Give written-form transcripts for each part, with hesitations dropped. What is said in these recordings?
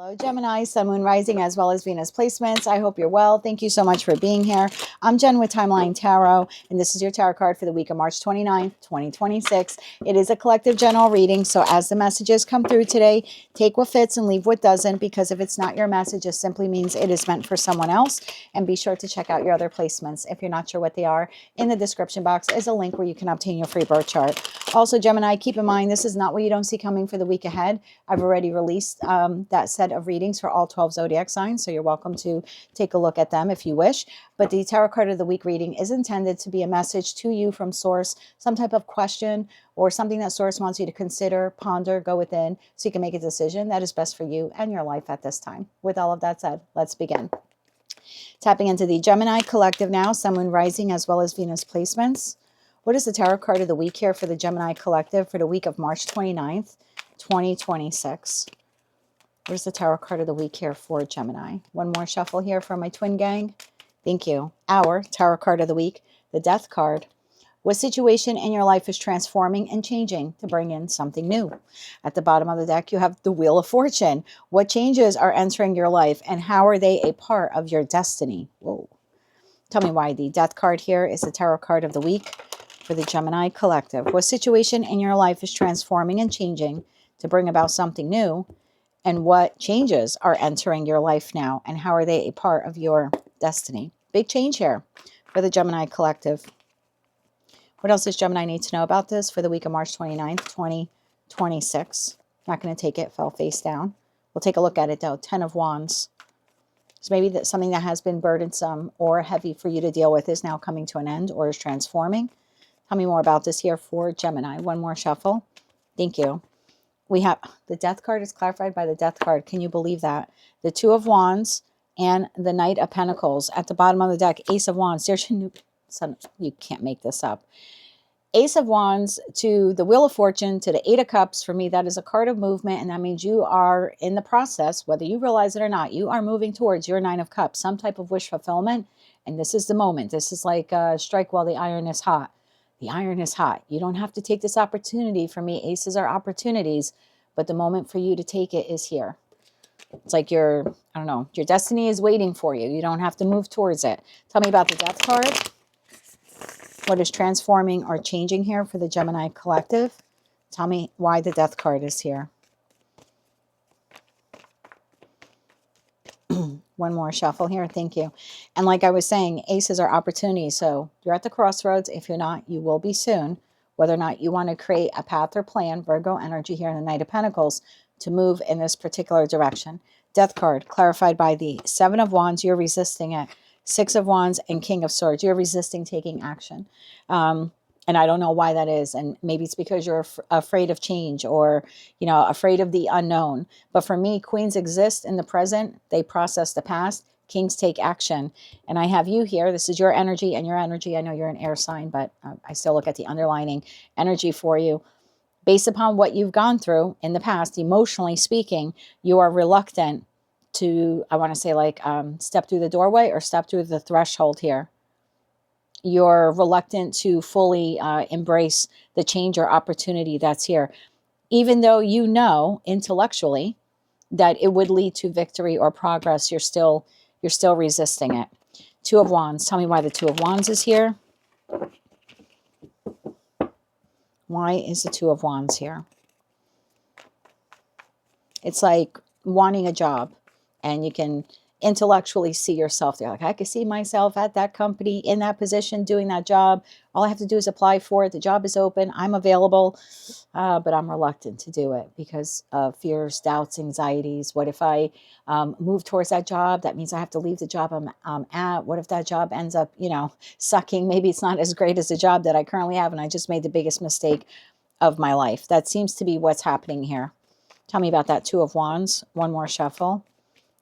Hello, Gemini, Sun, Moon, Rising, as well as Venus placements. I hope you're well. Thank you so much for being here. I'm Jen with Timeline Tarot, and this is your tarot card for the week of March 29th, 2026. It is a collective general reading, so as the messages come through today, take what fits and leave what doesn't, because if it's not your message, it simply means it is meant for someone else. And be sure to check out your other placements. If you're not sure what they are, in the description box is a link where you can obtain your free birth chart. Also, Gemini, keep in mind, this is not what you don't see coming for the week ahead. I've already released that set of readings for all 12 zodiac signs, so you're welcome to take a look at them if you wish. But the tarot card of the week reading is intended to be a message to you from source, some type of question or something that source wants you to consider, ponder, go within, so you can make a decision that is best for you and your life at this time. With all of that said, let's begin. Tapping into the Gemini collective now, Sun, Moon, Rising, as well as Venus placements. What is the tarot card of the week here for the Gemini collective for the week of March 29th, 2026? Where's the tarot card of the week here for Gemini? One more shuffle here for my twin gang. Thank you. Our tarot card of the week, the Death card. What situation in your life is transforming and changing to bring in something new? At the bottom of the deck, you have the Wheel of Fortune. What changes are entering your life and how are they a part of your destiny? Whoa. Tell me why the Death card here is the tarot card of the week for the Gemini collective. What situation in your life is transforming and changing to bring about something new? And what changes are entering your life now? And how are they a part of your destiny? Big change here for the Gemini collective. What else does Gemini need to know about this for the week of March 29th, 2026? Not going to take it, fell face down. We'll take a look at it though. 10 of Wands. So maybe that something that has been burdensome or heavy for you to deal with is now coming to an end or is transforming. Tell me more about this here for Gemini. One more shuffle. Thank you. We have the Death card is clarified by the Death card. Can you believe that? The Two of Wands and the Knight of Pentacles. At the bottom of the deck, Ace of Wands. There's your new, you can't make this up. Ace of Wands to the Wheel of Fortune to the Eight of Cups. For me, that is a card of movement, and that means you are in the process, whether you realize it or not, you are moving towards your Nine of Cups, some type of wish fulfillment, and this is the moment. This is like strike while the iron is hot. The iron is hot. You don't have to take this opportunity. For me, aces are opportunities, but the moment for you to take it is here. It's like your, I don't know, your destiny is waiting for you. You don't have to move towards it. Tell me about the Death card. What is transforming or changing here for the Gemini collective? Tell me why the Death card is here. One more shuffle here. Thank you. And like I was saying, aces are opportunities. So you're at the crossroads. If you're not, you will be soon. Whether or not you want to create a path or plan, Virgo energy here in the Knight of Pentacles, to move in this particular direction. Death card clarified by the Seven of Wands. You're resisting it. Six of Wands and King of Swords. You're resisting taking action. And I don't know why that is. And maybe it's because you're afraid of change or, you know, afraid of the unknown. But for me, queens exist in the present. They process the past. Kings take action. And I have you here. This is your energy and your energy. I know you're an air sign, but I still look at the underlining energy for you. Based upon what you've gone through in the past, emotionally speaking, you are reluctant to, I want to say like step through the doorway or step through the threshold here. You're reluctant to fully embrace the change or opportunity that's here, even though you know intellectually that it would lead to victory or progress. You're still resisting it. Two of Wands. Tell me why the Two of Wands is here. Why is the Two of Wands here? It's like wanting a job, and you can intellectually see yourself there. Like, I could see myself at that company, in that position, doing that job. All I have to do is apply for it. The job is open. I'm available, but I'm reluctant to do it because of fears, doubts, anxieties. What if I move towards that job? That means I have to leave the job I'm at. What if that job ends up, you know, sucking? Maybe it's not as great as the job that I currently have, and I just made the biggest mistake of my life. That seems to be what's happening here. Tell me about that Two of Wands. One more shuffle.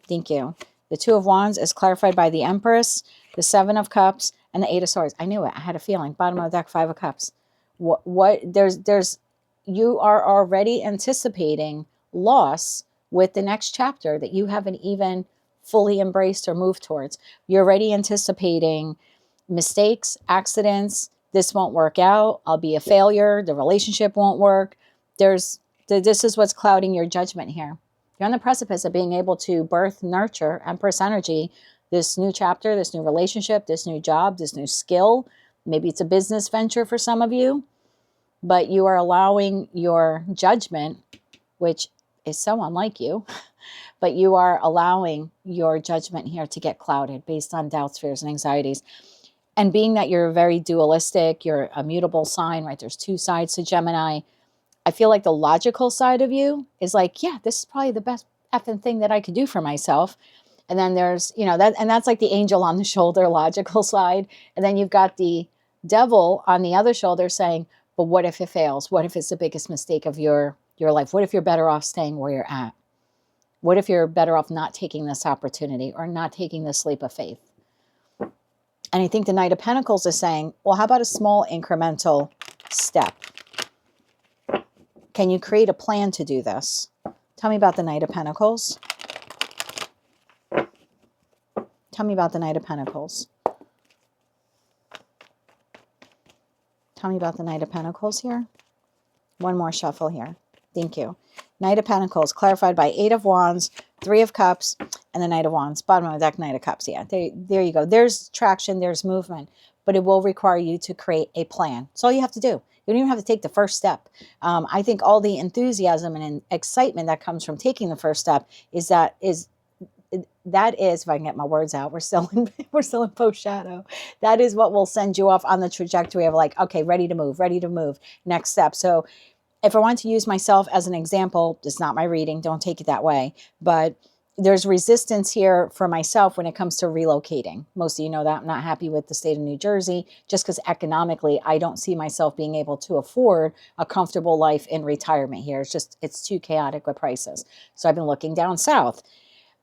Thank you. The Two of Wands is clarified by the Empress, the Seven of Cups, and the Eight of Swords. I knew it. I had a feeling. Bottom of the deck, Five of Cups. You are already anticipating loss with the next chapter that you haven't even fully embraced or moved towards. You're already anticipating mistakes, accidents. This won't work out. I'll be a failure. The relationship won't work. This is what's clouding your judgment here. You're on the precipice of being able to birth, nurture, Empress energy, this new chapter, this new relationship, this new job, this new skill. Maybe it's a business venture for some of you, but you are allowing your judgment, which is so unlike you, but you are allowing your judgment here to get clouded based on doubts, fears, and anxieties. And being that you're very dualistic, you're a mutable sign, right? There's two sides to Gemini. I feel like the logical side of you is like, yeah, this is probably the best effing thing that I could do for myself. And then there's, you know, that, and that's like the angel on the shoulder, logical side. And then you've got the devil on the other shoulder saying, but what if it fails? What if it's the biggest mistake of your life? What if you're better off staying where you're at? What if you're better off not taking this opportunity or not taking this leap of faith? And I think the Knight of Pentacles is saying, well, how about a small incremental step? Can you create a plan to do this? Tell me about the Knight of Pentacles. Tell me about the Knight of Pentacles. Tell me about the Knight of Pentacles here. One more shuffle here. Thank you. Knight of Pentacles, clarified by 8 of Wands, 3 of Cups, and the Knight of Wands. Bottom of the deck, Knight of Cups. Yeah, there you go. There's traction, there's movement, but it will require you to create a plan. That's all you have to do. You don't even have to take the first step. I think all the enthusiasm and excitement that comes from taking the first step is, if I can get my words out, we're still in post shadow. That is what will send you off on the trajectory of like, okay, ready to move, next step. So if I want to use myself as an example, it's not my reading, don't take it that way, but there's resistance here for myself when it comes to relocating. Most of you know that I'm not happy with the state of New Jersey just because economically I don't see myself being able to afford a comfortable life in retirement here. It's too chaotic with prices. So I've been looking down south.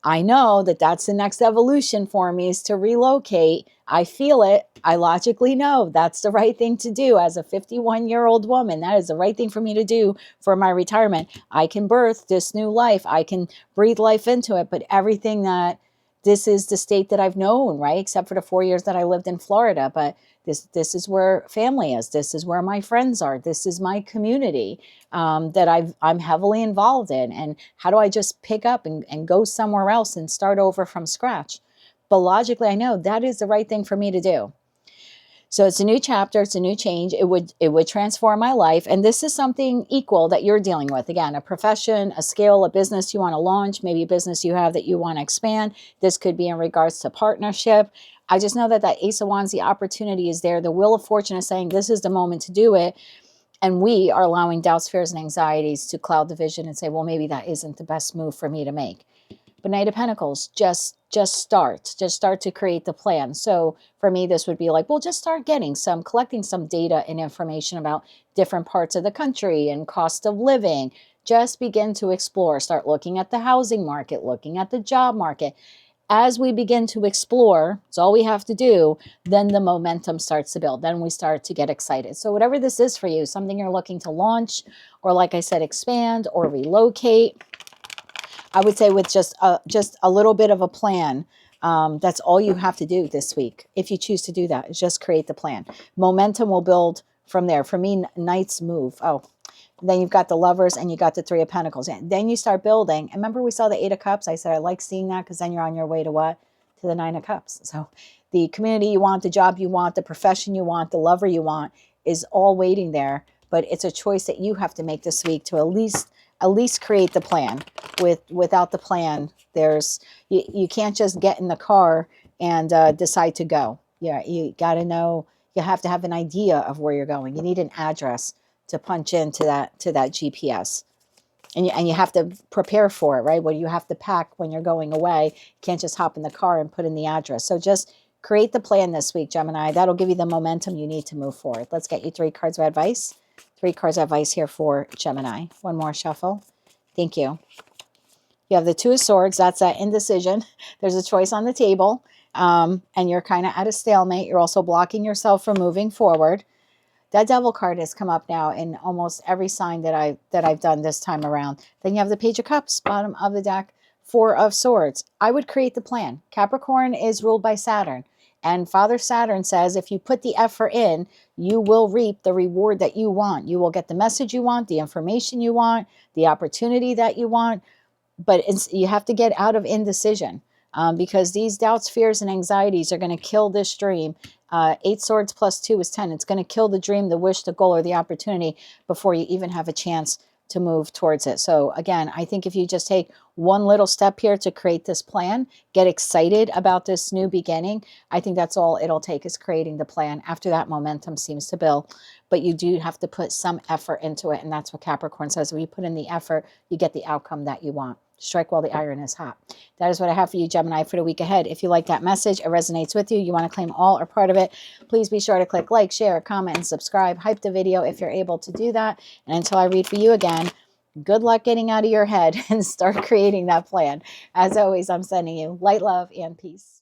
I know that that's the next evolution for me, is to relocate. I feel it. I logically know that's the right thing to do as a 51-year-old woman. That is the right thing for me to do for my retirement. I can birth this new life. I can breathe life into it. But everything that, this is the state that I've known, right? Except for the 4 years that I lived in Florida. But this is where family is. This is where my friends are. This is my community that I'm heavily involved in. And how do I just pick up and go somewhere else and start over from scratch? But logically, I know that is the right thing for me to do. So it's a new chapter. It's a new change. It would transform my life. And this is something equal that you're dealing with. Again, a profession, a skill, a business you want to launch, maybe a business you have that you want to expand. This could be in regards to partnership. I just know that Ace of Wands, the opportunity is there. The Wheel of Fortune is saying this is the moment to do it. And we are allowing doubts, fears, and anxieties to cloud the vision and say, well, maybe that isn't the best move for me to make. But Knight of Pentacles, just start to create the plan. So for me, this would be like, well, just start collecting some data and information about different parts of the country and cost of living. Just begin to explore, start looking at the housing market, looking at the job market. As we begin to explore, it's all we have to do, then the momentum starts to build. Then we start to get excited. So whatever this is for you, something you're looking to launch, or like I said, expand or relocate, I would say with just a little bit of a plan, that's all you have to do this week. If you choose to do that, is just create the plan. Momentum will build from there. For me, Knights move. Oh, then you've got the Lovers and you got the 3 of Pentacles. And then you start building. And remember we saw the 8 of Cups? I said I like seeing that because then you're on your way to what? To the 9 of Cups. So the community you want, the job you want, the profession you want, the lover you want is all waiting there. But it's a choice that you have to make this week to at least create the plan. Without the plan, you can't just get in the car and decide to go. Yeah, you got to know, you have to have an idea of where you're going. You need an address to punch into that GPS. And you have to prepare for it, right? What you have to pack when you're going away. You can't just hop in the car and put in the address. So just create the plan this week, Gemini. That'll give you the momentum you need to move forward. Let's get you 3 cards of advice. 3 cards of advice here for Gemini. One more shuffle. Thank you. You have the 2 of Swords. That's that indecision. There's a choice on the table, and you're kind of at a stalemate. You're also blocking yourself from moving forward. That Devil card has come up now in almost every sign that I've done this time around. Then you have the Page of Cups, bottom of the deck, 4 of Swords. I would create the plan. Capricorn is ruled by Saturn. And Father Saturn says if you put the effort in, you will reap the reward that you want. You will get the message you want, the information you want, the opportunity that you want. but you have to get out of indecision, because these doubts, fears, and anxieties are going to kill this dream. 8 swords plus 2 is 10. It's going to kill the dream, the wish, the goal, or the opportunity before you even have a chance to move towards it. So again, I think if you just take one little step here to create this plan, get excited about this new beginning, I think that's all it'll take, is creating the plan. After that, momentum seems to build, but you do have to put some effort into it. And that's what Capricorn says. When you put in the effort, you get the outcome that you want. Strike while the iron is hot. That is what I have for you, Gemini, for the week ahead. If you like that message, it resonates with you, you want to claim all or part of it, please be sure to click like, share, comment, and subscribe. Hype the video if you're able to do that. And until I read for you again, good luck getting out of your head and start creating that plan. As always, I'm sending you light, love, and peace.